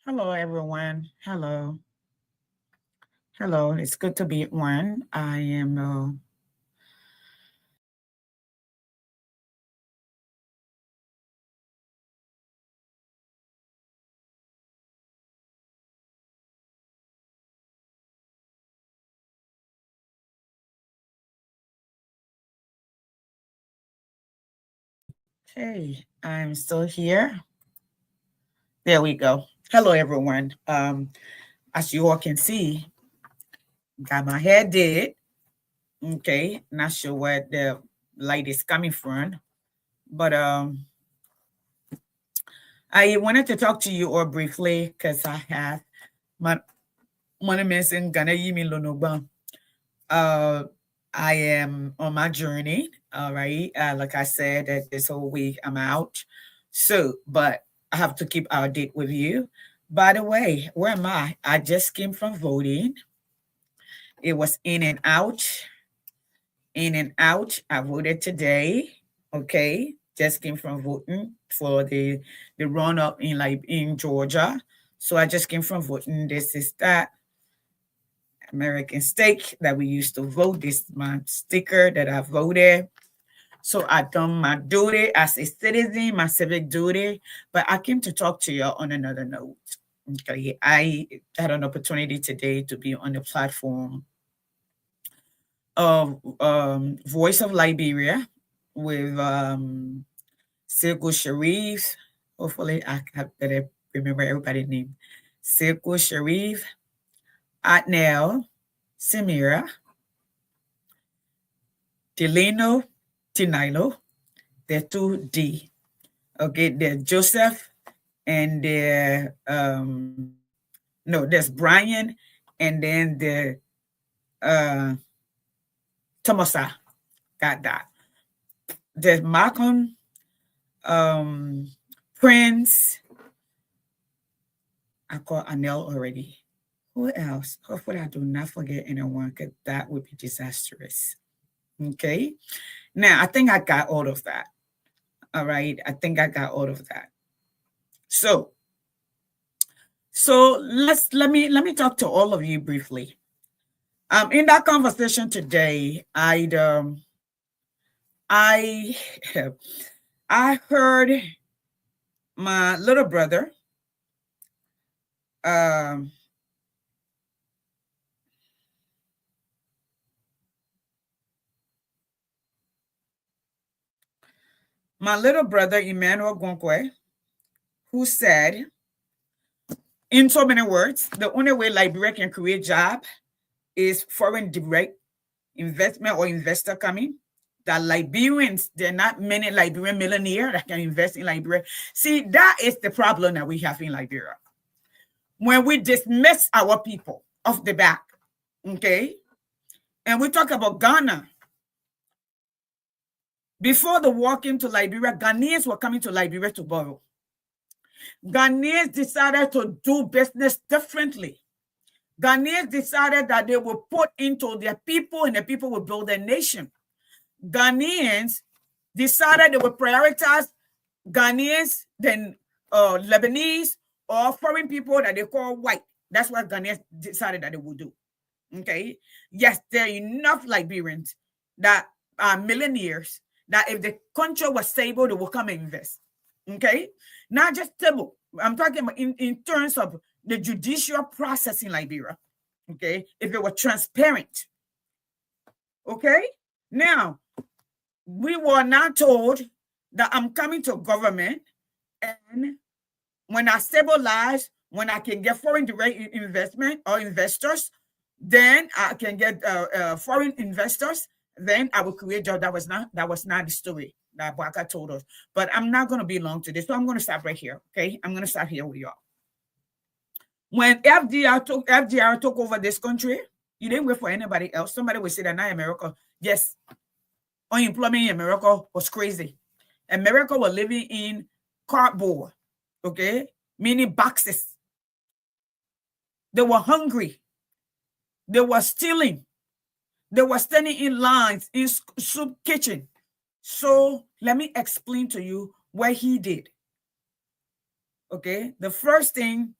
Hello, everyone. Hello. Hello. It's good to be one. I am, hey, I'm still here. There we go. Hello, everyone. As you all can see, got my hair did. Okay. Not sure where the light is coming from, but I wanted to talk to you all briefly because I have my monuments in Ghana Yimi Lonogba. Uh, I am on my journey. All right. Like I said, that this whole week I'm out. So, but I have to keep our date with you. By the way, where am I? I just came from voting. It was in and out, in and out. I voted today. Okay. Just came from voting for the run up in like in Georgia. So I just came from voting. This is that. American stake that we used to vote. This is my sticker that I voted. So I done my duty as a citizen, my civic duty. But I came to talk to you on another note. Okay, I had an opportunity today to be on the platform of Voice of Liberia with Silko Sharif. Hopefully, I better remember everybody's name. Silko Sharif, Atnell, Samira, Delano, Tinilo, they're 2D. Okay, there's Joseph and there no, there's Brian and then the uh Tomasa. Got that. There's Malcolm, um Prince. I call Anel already. Who else? Hopefully I do not forget anyone because that would be disastrous. Okay. Now I think I got all of that. All right. I think I got all of that. So let me talk to all of you briefly. In that conversation today, I I heard my little brother um my little brother Emmanuel Gonkwe, who said, in so many words, the only way Liberia can create job is foreign direct investment or investor coming. That Liberians, there are not many Liberian millionaires that can invest in Liberia. See, that is the problem that we have in Liberia. When we dismiss our people off the back, okay, and we talk about Ghana. Before the war came to Liberia, Ghanaians were coming to Liberia to borrow. Ghanaians decided to do business differently. Ghanaians decided that they would put into their people and the people would build their nation. Ghanaians decided they would prioritize Ghanaians than Lebanese or foreign people that they call white. That's what Ghanaians decided that they would do. Okay. Yes, there are enough Liberians that are millionaires that if the country was stable, they will come and invest. Okay. Not just stable. I'm talking about in terms of the judicial process in Liberia. Okay. If it were transparent. Okay. Now, we were not told that I'm coming to government and when I stabilize, when I can get foreign direct investment or investors, then I can get foreign investors. Then I will create jobs. That was not the story that Baka told us. But I'm not going to be long to this, so I'm going to stop right here. Okay, I'm going to stop here with y'all. When FDR took over this country, you didn't wait for anybody else. Somebody would say that now America, yes, unemployment in America was crazy. America was living in cardboard, okay, meaning boxes. They were hungry. They were stealing. They were standing in lines in soup kitchen. So let me explain to you what he did. Okay, the first thing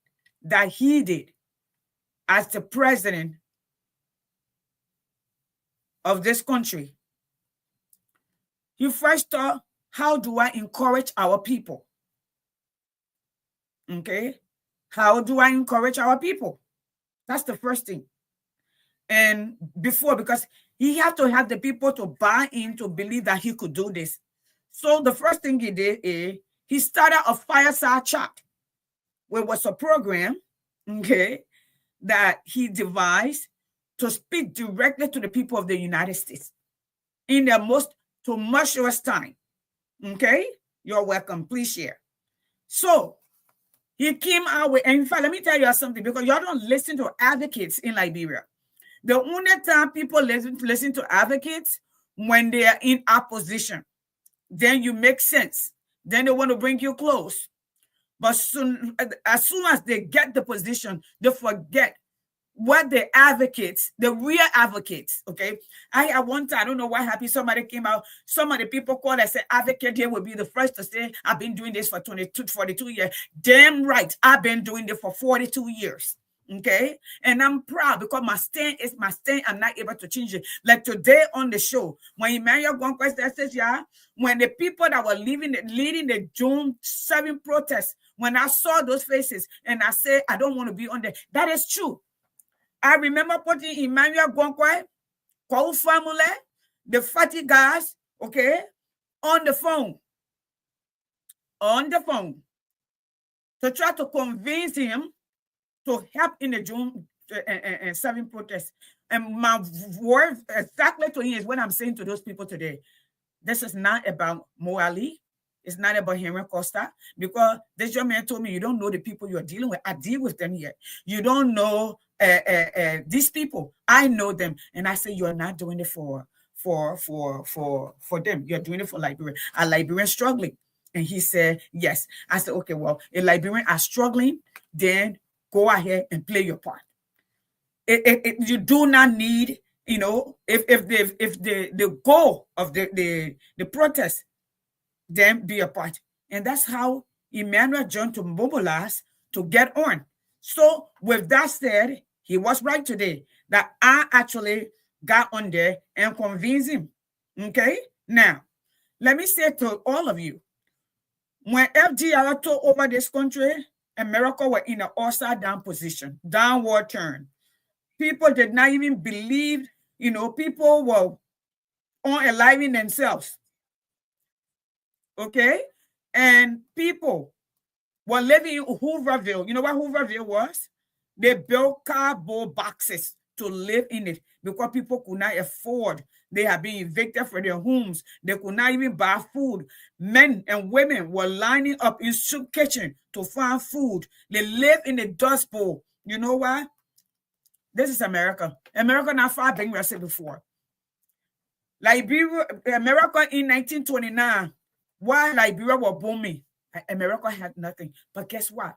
that he did as the president of this country, he first thought, how do I encourage our people? Okay? How do I encourage our people? That's the first thing. And because he had to have the people to buy in, to believe that he could do this. So the first thing he did is he started a fireside chat, which was a program, okay, that he devised to speak directly to the people of the United States in their most tumultuous time. Okay? You're welcome. Please share. So he came out with, and in fact, let me tell you something, because y'all don't listen to advocates in Liberia. The only time people listen to advocates when they are in opposition. Then you make sense. Then they want to bring you close. But as soon as they get the position, they forget what the advocates, the real advocates, okay? I had one time, I don't know what happened, somebody came out, some of the people called and said, advocate here will be the first to say, I've been doing this for 42 years. Damn right, I've been doing this for 42 years. Okay, and I'm proud because my stand is my stand. I'm not able to change it. Like today on the show, when Emmanuel Gwanquest says, yeah, when the people that were leading the June 7 protest, when I saw those faces and I said, I don't want to be on there, that is true. I remember putting Emmanuel Gwanquest, Kwau family, the fatty guys, okay, on the phone, to try to convince him to help in the June 7 protest. And my word exactly to him is what I'm saying to those people today. This is not about Mo Ali. It's not about Henry Costa, because this young man told me, you don't know the people you're dealing with. I deal with them here. You don't know these people. I know them. And I say, you're not doing it for them. You're doing it for Liberia. Are Liberians struggling? And he said, yes. I said, okay, well, if Liberians are struggling, then go ahead and play your part. You do not need, you know, if the goal of the protest, then be a part. And that's how Emmanuel joined to mobilize to get on. So with that said, he was right today that I actually got on there and convinced him. Okay? Now, let me say to all of you, when FDR took over this country, America were in an upside down position, downward turn. People did not even believe, you know, people were unaliving themselves. Okay? And people were living in Hooverville. You know what Hooverville was? They built cardboard boxes to live in it because people could not afford. They had been evicted from their homes. They could not even buy food. Men and women were lining up in soup kitchen to find food. They live in the dust bowl. You know why? This is America. America not far being said before. Liberia, America in 1929, while Liberia was booming, America had nothing. But guess what?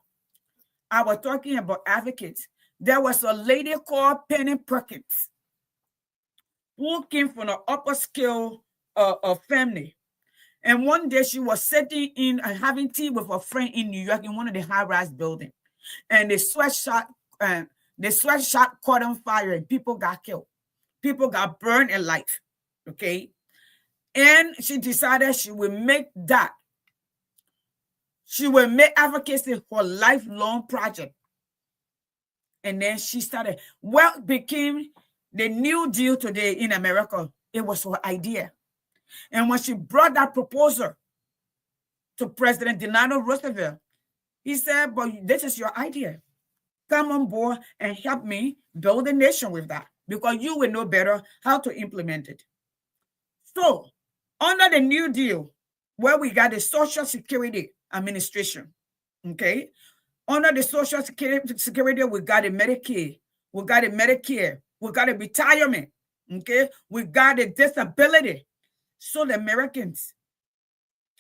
I was talking about advocates. There was a lady called Penny Perkins who came from an upper scale family. And one day she was sitting in having tea with a friend in New York in one of the high-rise buildings. And the sweatshop caught on fire and people got killed. People got burned alive. Okay? And she decided she would make that. She will make advocacy her lifelong project. And then she started. What became the New Deal today in America? It was her idea. And when she brought that proposal to President Delano Roosevelt, he said, but this is your idea. Come on board and help me build a nation with that, because you will know better how to implement it. So, under the New Deal, where we got the Social Security Administration, okay? Under the Social Security, we got a Medicaid, we got a Medicare, we got a retirement, okay? We got a disability. So the Americans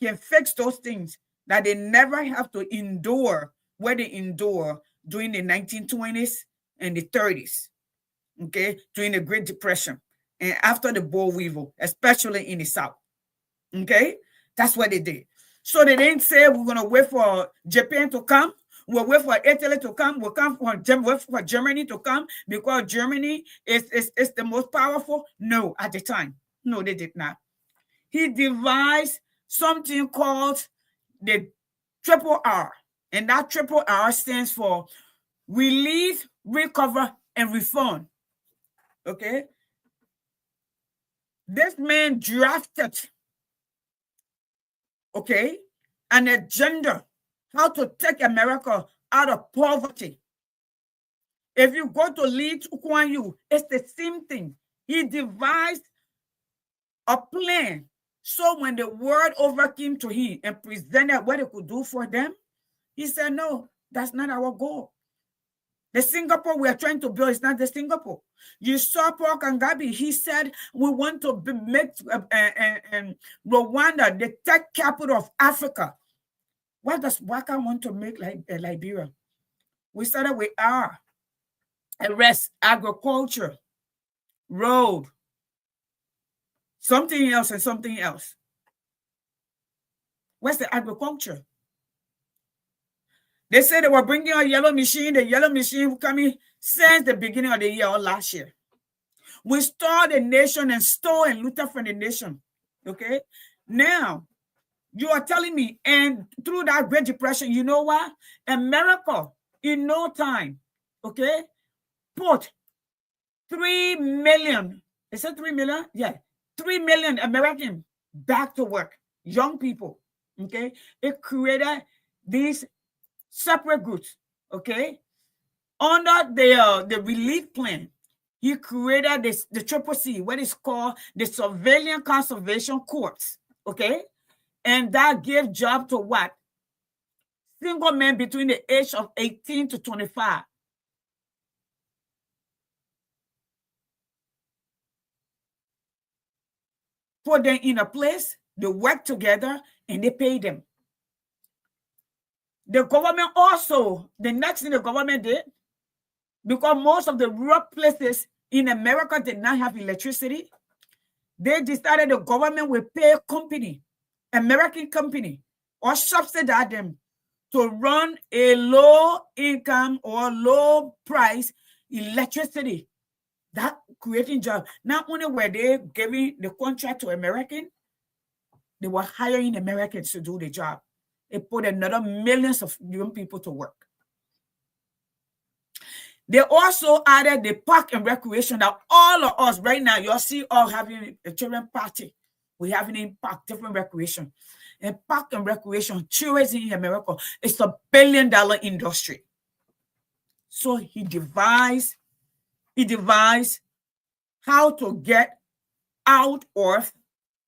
can fix those things that they never have to endure, where they endure during the 1920s and the 30s, okay? During the Great Depression and after the boll weevil, especially in the South, okay? That's what they did. So they didn't say we're going to wait for Japan to come. We'll wait for Italy to come. We'll wait for Germany to come because Germany is the most powerful. No, at the time. No, they did not. He devised something called the triple R. And that triple R stands for relieve, recover, and refund. Okay? This man drafted, okay, an agenda how to take America out of poverty. If you go to Lee Kuan Yew, it's the same thing. He devised a plan. So when the word overcame to him and presented what it could do for them, he said, no, that's not our goal. The Singapore we are trying to build is not the Singapore. You saw Paul Kagame. He said, we want to make Rwanda the tech capital of Africa. What does Waka want to make like Liberia? We started with R, rest, agriculture, road, something else and something else. Where's the agriculture? They said they were bringing a yellow machine. The yellow machine coming since the beginning of the year or last year. We stole the nation and stole and looted from the nation. Okay? Now, you are telling me, and through that Great Depression, you know what? America, in no time, okay, put 3 million, is it 3 million? Yeah, 3 million Americans back to work, young people, okay? It created these separate groups, okay? Under the relief plan, he created the Triple C, what is called the Civilian Conservation Corps, okay? And that gave job to what? Single men between the age of 18 to 25. Put them in a place, they work together, and they pay them. The government also, the next thing the government did, because most of the rural places in America did not have electricity, they decided the government will pay a company, American company, or subsidize them to run a low income or low price electricity. That creating jobs. Not only were they giving the contract to Americans, they were hiring Americans to do the job. It put another millions of young people to work. They also added the park and recreation that all of us right now, you'll see all having a children party. We having in park, different recreation. And park and recreation, tourism in America, it's $1 billion industry. So he devised how to get out of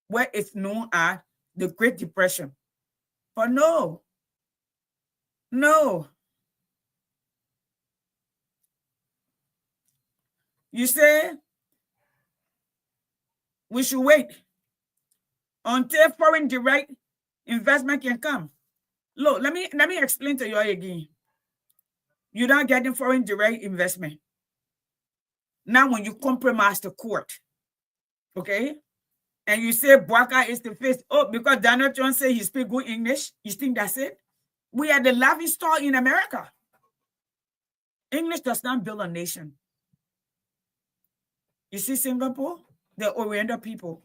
what is known as the Great Depression. But no. You say we should wait until foreign direct investment can come. Look, let me explain to you again. You're not getting foreign direct investment. Now, when you compromise the court, okay, and you say Bwaka is the face, because Donald Trump said he speaks good English, you think that's it? We are the laughing stock in America. English does not build a nation. You see Singapore, the Oriental people.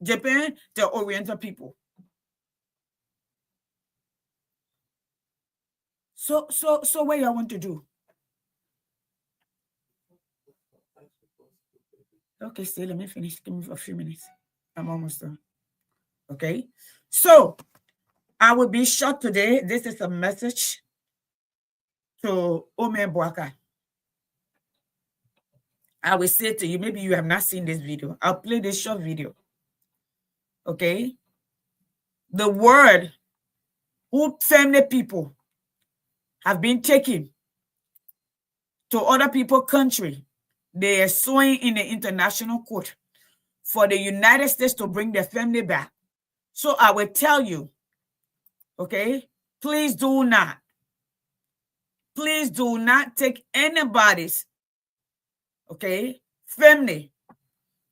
Japan, the Oriental people. So what y'all want to do? Okay, stay, let me finish. Give me a few minutes. I'm almost done. Okay. So I will be short today. This is a message to Ome Bwaka. I will say to you, maybe you have not seen this video. I'll play this short video. Okay. The word who family people have been taken to other people's country, they are suing in the international court for the United States to bring their family back. So I will tell you, okay, please do not take anybody's, okay, family,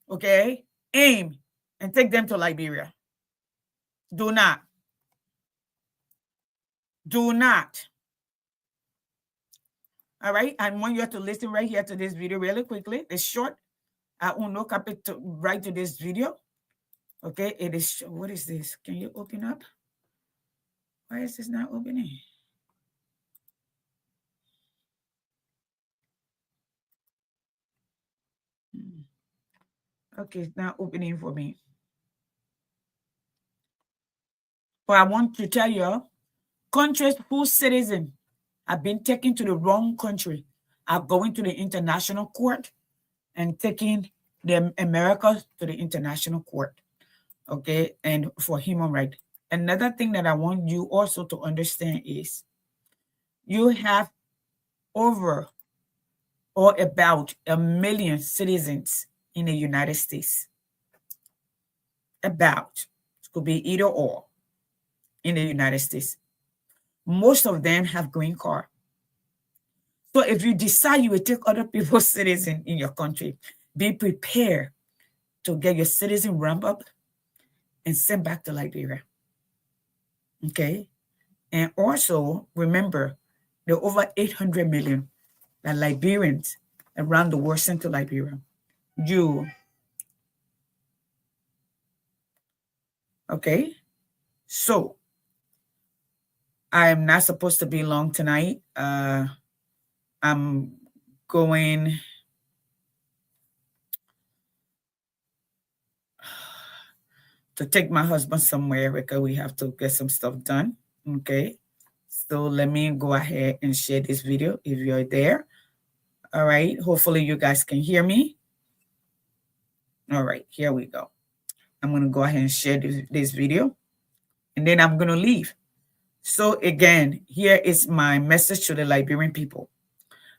okay, aim and take them to Liberia. Do not. All right. I want you to listen right here to this video really quickly. It's short. I will no copy to right to this video. Okay. It is. What is this? Can you open up? Why is this not opening? Okay, it's not opening for me. But I want to tell you, countries whose citizens have been taken to the wrong country are going to the international court and taking the America to the international court. Okay, and for human rights. Another thing that I want you also to understand is you have over or about 1 million citizens in the United States. About. It could be either or in the United States. Most of them have green card. So if you decide you will take other people's citizen in your country, be prepared to get your citizen ramped up and sent back to Liberia. Okay? And also remember there are over 800 million that Liberians around the world sent to Liberia. Okay? So I'm not supposed to be long tonight. I'm going to take my husband somewhere because we have to get some stuff done. Okay. So let me go ahead and share this video if you're there. All right. Hopefully you guys can hear me. All right. Here we go. I'm going to go ahead and share this video and then I'm going to leave. So again, here is my message to the Liberian people.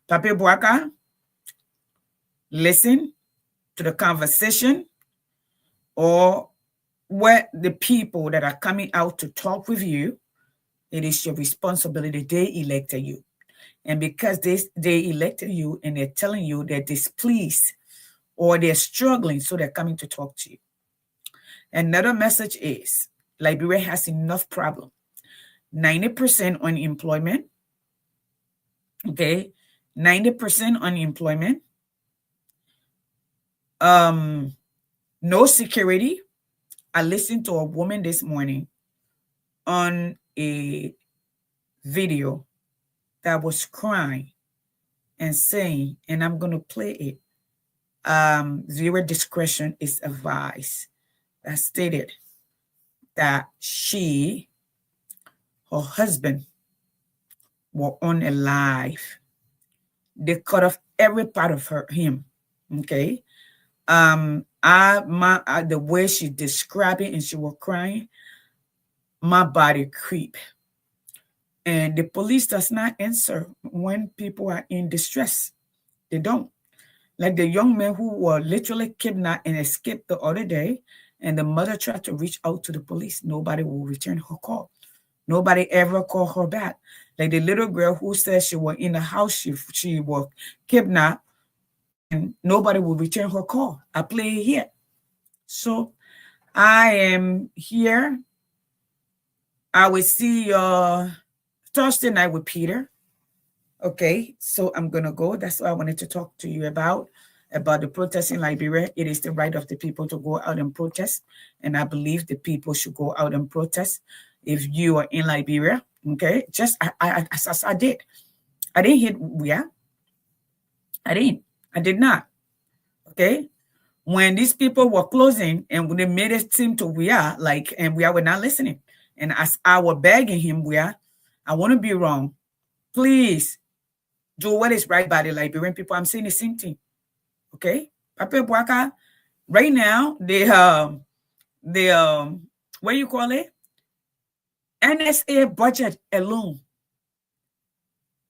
Pape Boaka, listen to the conversation or what the people that are coming out to talk with you, it is your responsibility. They elected you. And because they elected you and they're telling you they're displeased or they're struggling, so they're coming to talk to you. Another message is Liberia has enough problem. 90% unemployment. Okay. 90% unemployment. No security. I listened to a woman this morning on a video that was crying and saying, and I'm going to play it, viewer discretion is advised, that stated that her husband were unalive. They cut off every part of him. Okay. The way she described it and she was crying, my body creep. And the police does not answer when people are in distress. They don't. Like the young man who were literally kidnapped and escaped the other day, and the mother tried to reach out to the police. Nobody will return her call. Nobody ever called her back. Like the little girl who said she was in the house, she was kidnapped, and nobody will return her call. I play it here. So I am here. I will see you Thursday night with Peter. Okay, so I'm going to go. That's what I wanted to talk to you about the protest in Liberia. It is the right of the people to go out and protest. And I believe the people should go out and protest if you are in Liberia. Okay, just as I did. I didn't hit Wia. I did not. Okay. When these people were closing and when they made it seem to Wia, and Wia were not listening. And as I was begging him, Wia, I want to be wrong. Please do what is right by the Liberian people. I'm saying the same thing. Okay? Pape Boaka, right now, what do you call it? NSA budget alone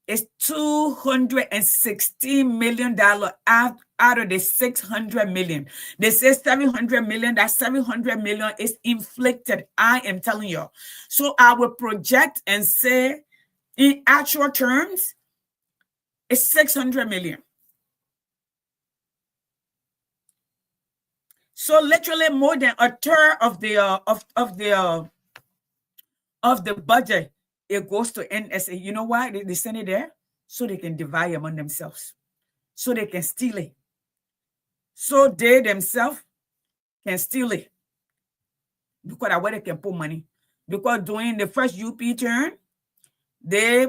is $216 million out of the 600 million. They say 700 million. That 700 million is inflicted. I am telling you. So I will project and say, in actual terms, it's 600 million. So literally more than a third of the budget, it goes to NSA. You know why they send it there? so they can divide among themselves, so they can steal it, so they themselves can steal it, because that's where they can put money. Because during the first UP turn, they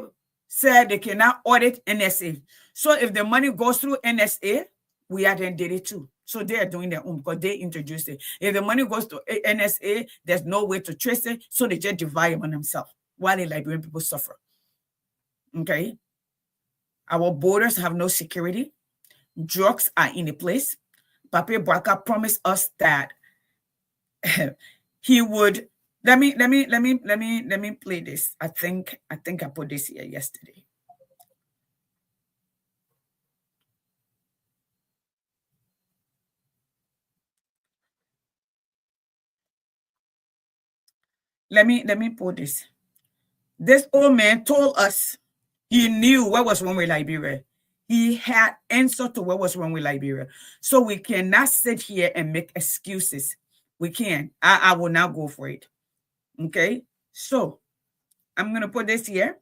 said they cannot audit NSA. So if the money goes through NSA, we are then did it too. So they are doing their own because they introduced it. If the money goes to NSA, there's no way to trace it. So they just divide among themselves while the Liberian people suffer. Okay. Our borders have no security. Drugs are in the place. Pape Boaka promised us that he would. Let me play this. I think I put this here yesterday. Let me put this. This old man told us he knew what was wrong with Liberia. He had answer to what was wrong with Liberia. So we cannot sit here and make excuses. We can. I will now go for it. Okay. So I'm gonna put this here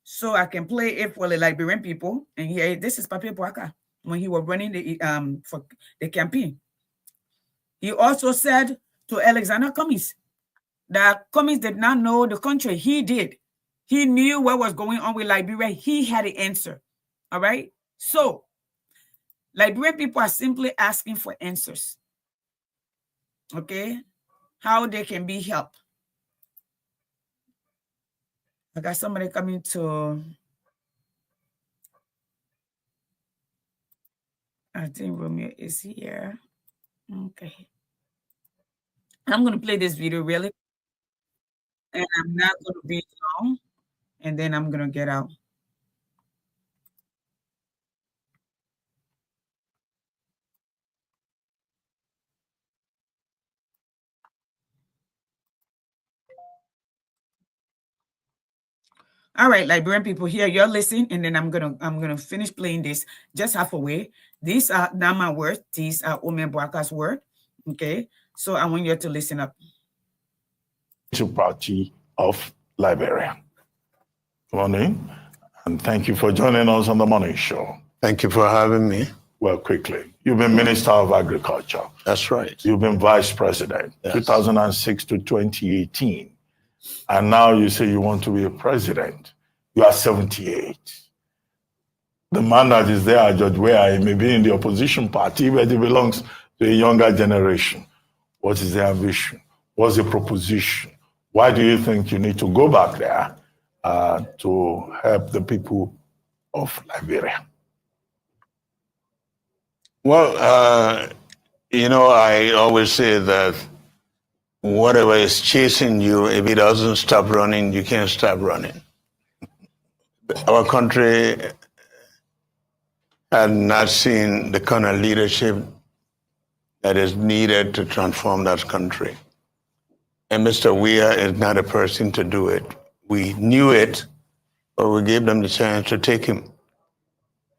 so I can play it for the Liberian people. And here, this is Pape Boaka when he was running the for the campaign. He also said to Alexander Cummings that Cummings did not know the country. He did. He knew what was going on with Liberia. He had the answer. All right. So Liberian people are simply asking for answers. Okay. How they can be helped. I got somebody coming to. I think Romeo is here. Okay. I'm going to play this video really. And I'm not going to be long. And then I'm going to get out. All right, Liberian people, here you're listening, and then I'm gonna finish playing this just halfway. These are not my words; these are Ome Boaka's word. Okay, so I want you to listen up. Party of Liberia. Good morning, and thank you for joining us on the Morning Show. Thank you for having me. Well, quickly, you've been Minister of Agriculture. That's right. You've been Vice President, yes. 2006 to 2018. And now you say you want to be a president. You are 78. The man that is there, George Weah, he may be in the opposition party, but he belongs to a younger generation. What is the ambition? What's the proposition? Why do you think you need to go back there to help the people of Liberia? Well, I always say that whatever is chasing you, if it doesn't stop running, you can't stop running. Our country had not seen the kind of leadership that is needed to transform that country. And Mr. Weah is not a person to do it. We knew it, but we gave them the chance to take him.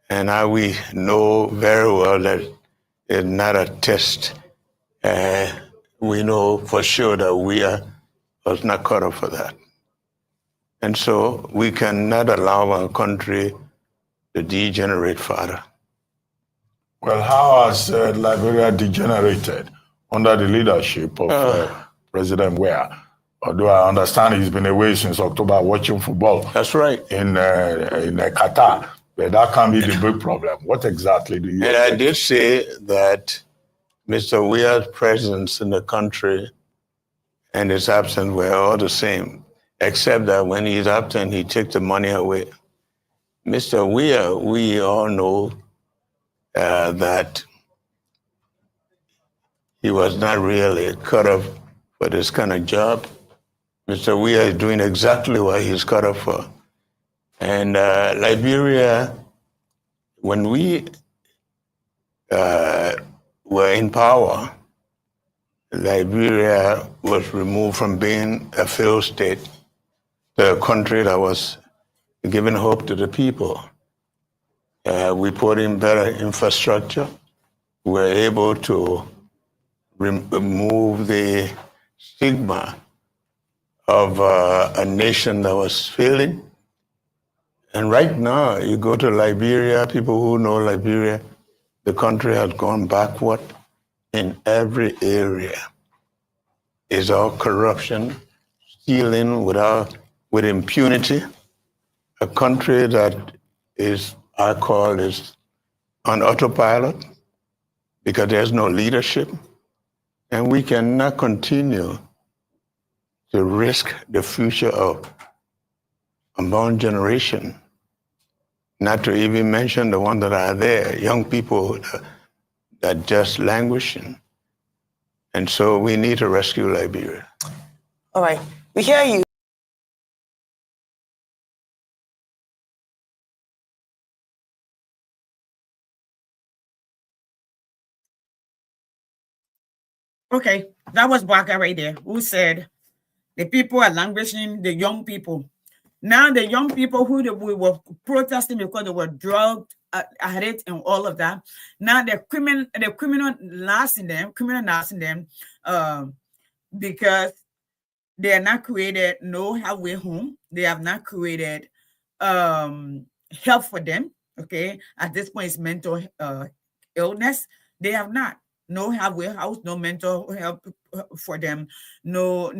And now we know very well that it's not a test. We know for sure that Weah was not cut off for that. And so we cannot allow our country to degenerate further. Well, how has Liberia degenerated under the leadership of President Weah? Although I understand he's been away since October watching football. That's right. In Qatar. But that can be the big problem. What exactly do you And I did say that Mr. Weah's presence in the country and his absence were all the same, except that when he's absent, he takes the money away. Mr. Weah, we all know that he was not really cut off for this kind of job. Mr. Weah is doing exactly what he's cut off for. And Liberia, when we were in power, Liberia was removed from being a failed state to a country that was giving hope to the people. We put in better infrastructure. We were able to remove the stigma of a nation that was failing. And right now, you go to Liberia, people who know Liberia, the country has gone backward in every area. It's all corruption, stealing with impunity. A country that is, I call is on autopilot because there's no leadership. And we cannot continue to risk the future of unborn generation, not to even mention the ones that are there, young people that just languishing. And so we need to rescue Liberia. All right, we hear you. Okay, that was Baka right there, who said the people are languishing, the young people. Now the young people who we were protesting because they were drugged, addict, and all of that. Now the criminal lasting them, because they are not created no halfway home. They have not created help for them. Okay, at this point, it's mental illness. They have not. No halfway house, no mental help for them, no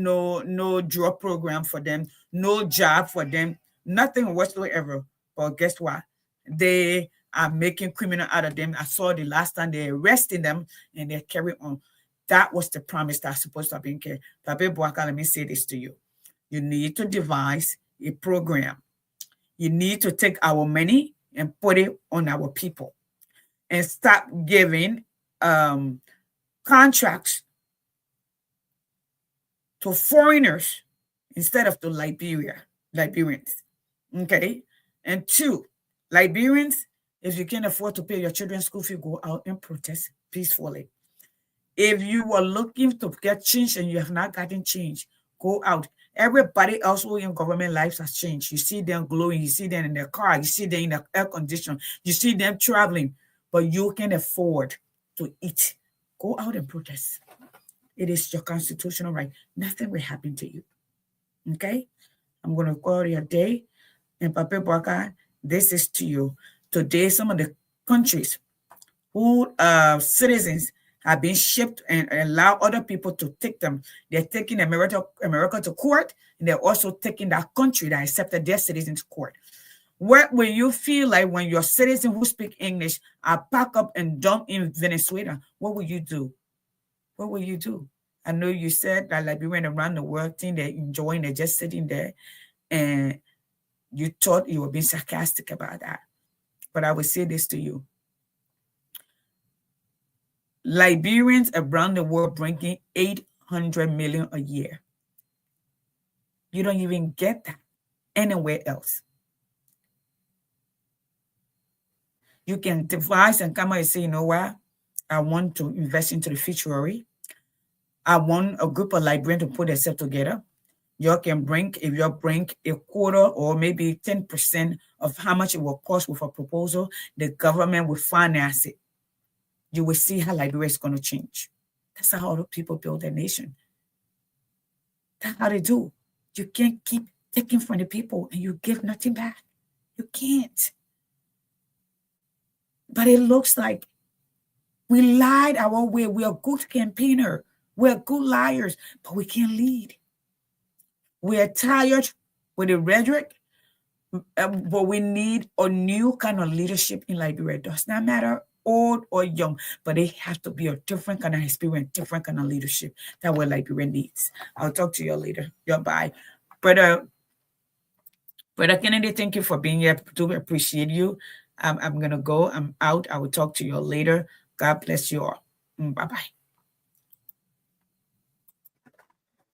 drug program for them, no job for them, nothing whatsoever. But guess what? They are making criminal out of them. I saw the last time they arrested them and they carry on. That was the promise that's supposed to have been kept. Pape Boaka, let me say this to you. You need to devise a program. You need to take our money and put it on our people and stop giving contracts to foreigners instead of to Liberians. Okay? And two, Liberians, if you can't afford to pay your children's school fee, go out and protest peacefully. If you were looking to get change and you have not gotten change, go out. Everybody else who in government lives has changed. You see them glowing, you see them in their car, you see them in the air condition, you see them traveling, but you can afford to eat. Go out and protest. It is your constitutional right. Nothing will happen to you. Okay? I'm going to call your day. And Pape Boaka, this is to you. Today, some of the countries who citizens have been shipped and allow other people to take them. They're taking America to court, and they're also taking that country that accepted their citizens to court. What will you feel like when your citizens who speak English are packed up and dumped in Venezuela? What will you do? What will you do? I know you said that Liberians around the world think they're enjoying, they're just sitting there, and you thought you were being sarcastic about that. But I will say this to you. Liberians around the world bringing 800 million a year. You don't even get that anywhere else. You can devise and come out and say, you know what? I want to invest into the future. I want a group of Liberians to put themselves together. You can bring, if you bring a quarter or maybe 10% of how much it will cost with a proposal, the government will finance it. You will see how Liberia is going to change. That's how other people build their nation. That's how they do. You can't keep taking from the people and you give nothing back. You can't. But it looks like we lied our way. We are good campaigner. We're good liars, but we can't lead. We are tired with the rhetoric, but we need a new kind of leadership in Liberia. It does not matter old or young, but it has to be a different kind of experience, different kind of leadership. That's what Liberia needs. I'll talk to you later. Goodbye. Brother Kennedy, thank you for being here. I do appreciate you. I'm going to go. I'm out. I will talk to you later. God bless you all. Bye-bye.